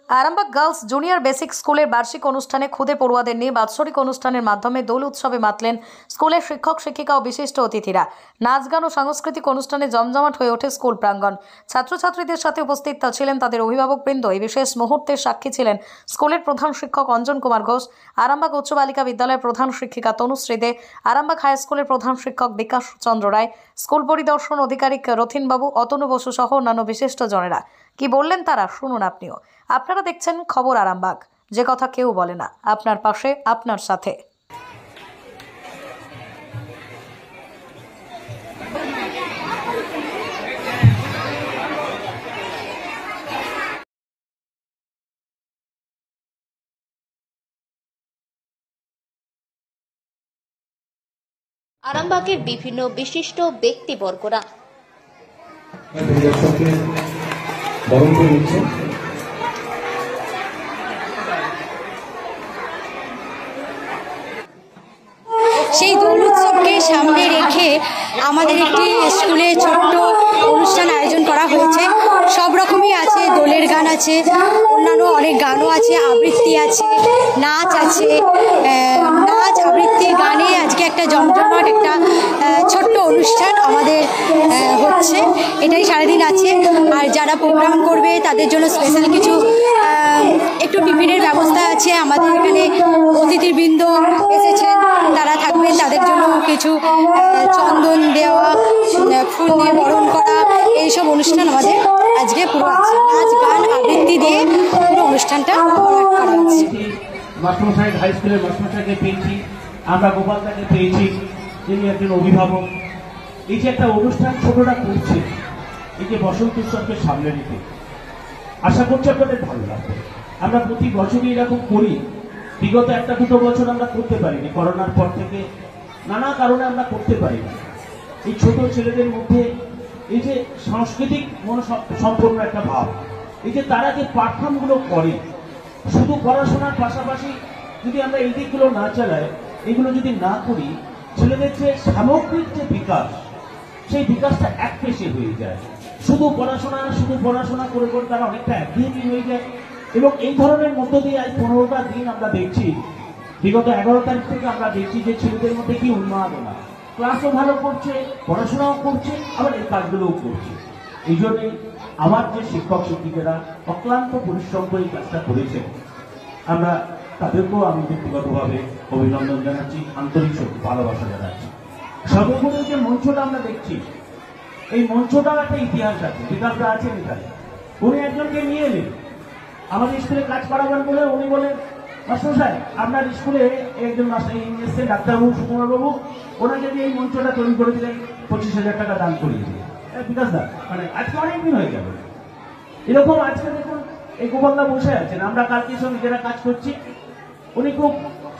Arambagh girls junior basic স্কুলের বার্ষিক অনুষ্ঠানে খুদে পড়ুয়াদের নিয়ে বাৎসরিক অনুষ্ঠানের মাধ্যমে দোল উৎসবে মাতলেন স্কুলের শিক্ষক শিক্ষিকা ও বিশিষ্ট অতিথিরা। নাচ গান ও সাংস্কৃতিক অনুষ্ঠানে জমজমাট হয়ে ওঠে স্কুল প্রাঙ্গণ। ছাত্রছাত্রীদের সাথে উপস্থিত ছিলেন তাদের অভিভাবকবৃন্দ। এই বিশেষ মুহূর্তের সাক্ষী ছিলেন স্কুলের প্রধান শিক্ষক অঞ্জন কুমার ঘোষ, আরামবাগ উচ্চ বালিকা বিদ্যালয়ের প্রধান শিক্ষিকা তনুশ্রী দে, আরামবাগ হাই স্কুলের প্রধান শিক্ষক বিকাশ চন্দ্র রায়, স্কুল পরিদর্শন আধিকারিক রথিনবাবু, অতনু বসু সহ অন্যান্য বিশিষ্টজনেরা। কি বললেন তারা শুনুন আপনিও। আপনারা দেখছেন খবর আরামবাগ, যে কথা কেউ বলে না, আপনার পাশে, আপনার সাথে। আরামবাগের বিভিন্ন বিশিষ্ট ব্যক্তিবর্গরা সেই দোল উৎসবকে সামনে রেখে আমাদের একটি স্কুলে ছোট্ট অনুষ্ঠান আয়োজন করা হয়েছে। সব রকমই আছে, দোলের গান আছে, অন্যান্য অনেক গানও আছে, আবৃত্তি আছে, নাচ আছে। নাচ, আবৃত্তি, গানে আজকে একটা জমজমাট একটা ছোট্ট অনুষ্ঠান আমাদের হচ্ছে। এটাই সারাদিন আছে। আর যারা প্রোগ্রাম করবে তাদের জন্য স্পেশাল কিছু একটু টিফিনের ব্যবস্থা আছে। আমাদের এখানে অতিথিবৃন্দ এসেছেন, তারা থাকবেন, তাদের জন্য কিছু চন্দন দেওয়া, ফুল দিয়ে বরণ করা, এইসব অনুষ্ঠান আমাদের আজকে পুরো আছে। নাচ গান আবৃত্তি দিয়ে পুরো অনুষ্ঠানটা করা হচ্ছে। মাস্টারমশাই হাই স্কুলের মাস্টারমশাইকে পেয়েছি, আমরা গোপালদাকে পেয়েছি, যিনি একজন অভিভাবক। এই যে একটা অনুষ্ঠান ছোটরা করছে, এই যে বসন্ত উৎসবকে সামনে রেখে, আশা করছি আপনাদের ভালো লাগবে। আমরা প্রতি বছরই এরকম করি। বিগত একটা দুটো বছর আমরা করতে পারিনি, করোনার পর থেকে নানা কারণে আমরা করতে পারি না। এই ছোট ছেলেদের মধ্যে এই যে সাংস্কৃতিক সম্পন্ন একটা ভাব, এই যে তারা যে পাঠ্যক্রমগুলো করে, শুধু পড়াশোনার পাশাপাশি যদি আমরা এই দিকগুলো না চালাই, এগুলো যদি না করি, ছেলেদের যে সামগ্রিক যে বিকাশ, সেই বিকাশটা একপেশে হয়ে যায়। শুধু পড়াশোনা করে করে তারা অনেকটা একঘেয়েমি হয়ে যায়। এবং এই ধরনের মধ্য দিয়ে আজ 15টা দিন আমরা দেখছি, বিগত 11 তারিখ থেকে আমরা দেখছি যে ছেলেদের মধ্যে কি উন্মাদনা, ক্লাসও ভালো করছে, পড়াশোনাও করছে, আবার এই কাজগুলোও করছে। এই জন্যই আমার যে শিক্ষক শিক্ষিকারা অক্লান্ত পরিশ্রম করে এই কাজটা করেছেন, আমরা তাদেরকেও আমি ব্যক্তিগতভাবে অভিনন্দন জানাচ্ছি, আন্তরিক ভালোবাসা জানাচ্ছি। সর্বোপরি যে মঞ্চটা আমরা দেখছি, এই মঞ্চটাও একটা ইতিহাস আছে, বিকাশটা আছে এখানে। উনি একজনকে নিয়ে এলেন আমাদের স্কুলে কাজ করাবেন বলে। উনি বলেন, মাস্টারমশাই আপনার স্কুলে একজন এসছেন ডাক্তারবাবু, সুকুমার বাবু, ওনাকে দিয়ে এই মঞ্চটা তৈরি করে দিলেন, 25,000 টাকা দান করিয়ে দিলেন। বিকাশ দা, মানে আজকে অনেকদিন হয়ে গেল এরকম। আজকে দেখুন এই গোপালদা বসে আছেন, আমরা কালকে সব নিজেরা কাজ করছি। উনি খুব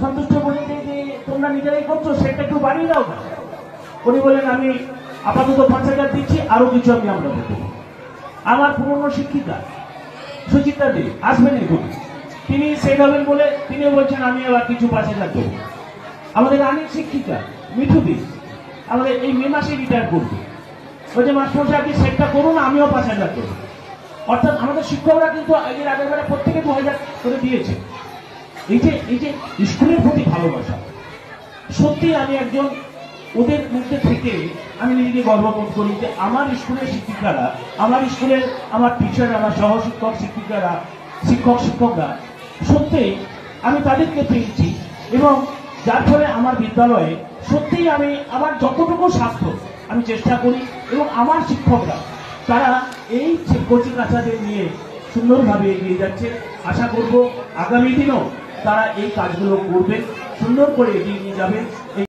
সন্তুষ্ট বলেছে যে তোমরা নিজেরাই করছো, সেটা একটু বাড়িয়ে দাও না। উনি বলেন আমি আপাতত 5,000 দিচ্ছি, আরো কিছু আমরা দেবো। আমার পুরনো শিক্ষিকা সুচিত্রা দে আসবেন এখন, তিনি সেই হবেন বলে তিনি বলছেন আমি আবার কিছু 5,000 দেবো। আমাদের অনেক শিক্ষিকা মিঠু দি আমাদের এই মে মাসে রিটায়ার করবে, বলছে মাস্টারমশাই আপনি সেটটা করুন, আমিও 5,000 দেবো। অর্থাৎ আমাদের শিক্ষকরা কিন্তু এর আগের বেলা প্রত্যেকে 2,000 করে দিয়েছে। এই যে স্কুলের প্রতি ভালোবাসা, সত্যি আমি একজন ওদের মধ্যে থেকে আমি নিজেকে গর্ববোধ করি যে আমার স্কুলের শিক্ষিকারা, আমার স্কুলের আমার টিচার, আমার সহশিক্ষক শিক্ষিকারা, শিক্ষকরা, সত্যিই আমি তাদেরকে পেয়েছি। এবং যার ফলে আমার বিদ্যালয়ে সত্যিই আমি আমার যতটুকু সাধ্য আমি চেষ্টা করি। এবং আমার শিক্ষকরা তারা এই কচি কাঁচাদের নিয়ে সুন্দরভাবে এগিয়ে যাচ্ছে। আশা করব আগামী দিনেও তারা এই কাজগুলো করবেন, সুন্দর করে এগিয়ে নিয়ে যাবেন।